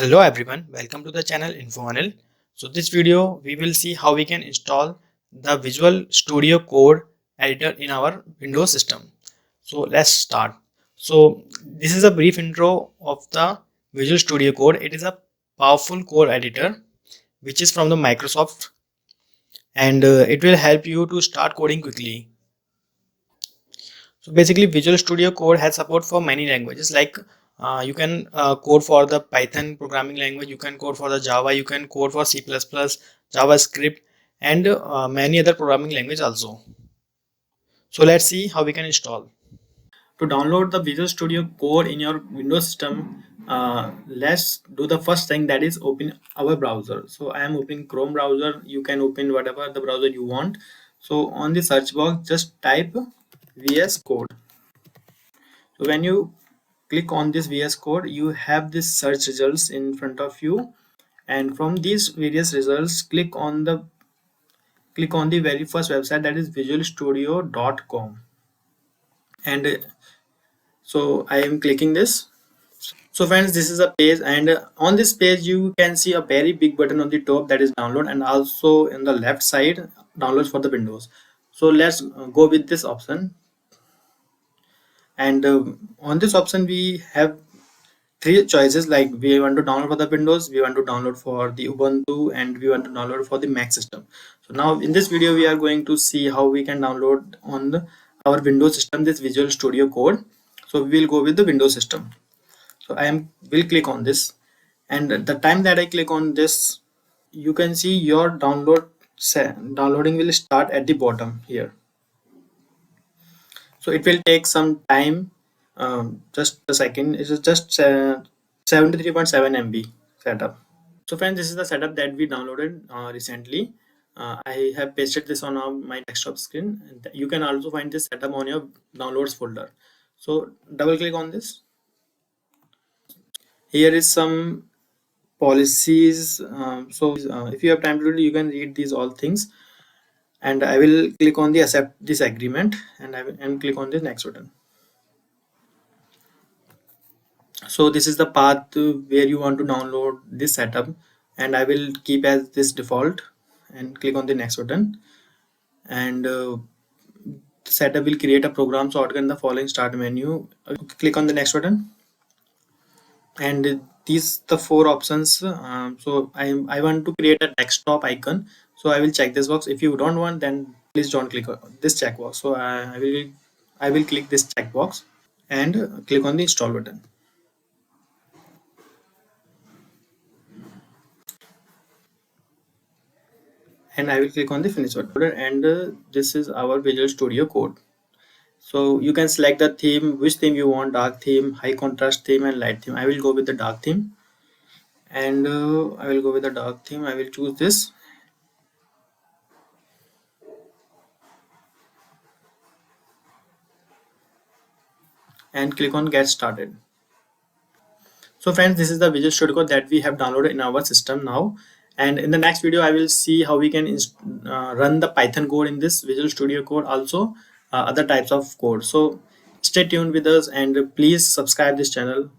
Hello everyone, welcome to the channel Infoanil. So this video we will see how we can install the Visual Studio Code editor in our Windows system. So let's start. So this is a brief intro of the Visual Studio Code. It is a powerful code editor which is from the Microsoft, and it will help you to start coding quickly. So basically Visual Studio Code has support for many languages like you can code for the Python programming language, you can code for the Java, you can code for C++, JavaScript, and many other programming language also. So let's see how we can install. To download the Visual Studio Code in your Windows system, let's do the first thing, that is open our browser. So I am opening Chrome browser. You can open whatever the browser you want. So on the search box just type VS Code. So when you click on this VS Code, you have this search results in front of you, and from these various results click on the very first website, that is visualstudio.com. And so I am clicking this. So friends, this is a page, and on this page you can see a very big button on the top, that is download, and also in the left side downloads for the Windows. So let's go with this option. And on this option we have three choices, like we want to download for the Windows, we want to download for the Ubuntu, and we want to download for the Mac system. So now in this video we are going to see how we can download on our Windows system this Visual Studio Code. So we will go with the Windows system. So will click on this, and the time that I click on this, you can see your downloading will start at the bottom here. So it will take some time, just a second. It is just 73.7 MB setup. So friends, this is the setup that we downloaded recently. I have pasted this on my desktop screen. You can also find this setup on your downloads folder. So double click on this. Here is some policies. If you have time to do it, you can read these all things. And I will click on the accept this agreement, and click on the next button. So this is the path where you want to download this setup, and I will keep as this default, and click on the next button. And the setup will create a program shortcut in the following start menu. Click on the next button, and these the four options. So I want to create a desktop icon, so I will check this box. If you don't want, then please don't click on this checkbox. So I will click this checkbox and click on the install button. And I will click on the finish button, and this is our Visual Studio Code. So you can select the theme, which theme you want: dark theme, high contrast theme, and light theme. I will go with the dark theme, and I will go with the dark theme. I will choose this, and click on get started. So friends, this is the Visual Studio Code that we have downloaded in our system now. And in the next video I will see how we can run the Python code in this Visual Studio Code, also other types of code. So stay tuned with us, and please subscribe this channel.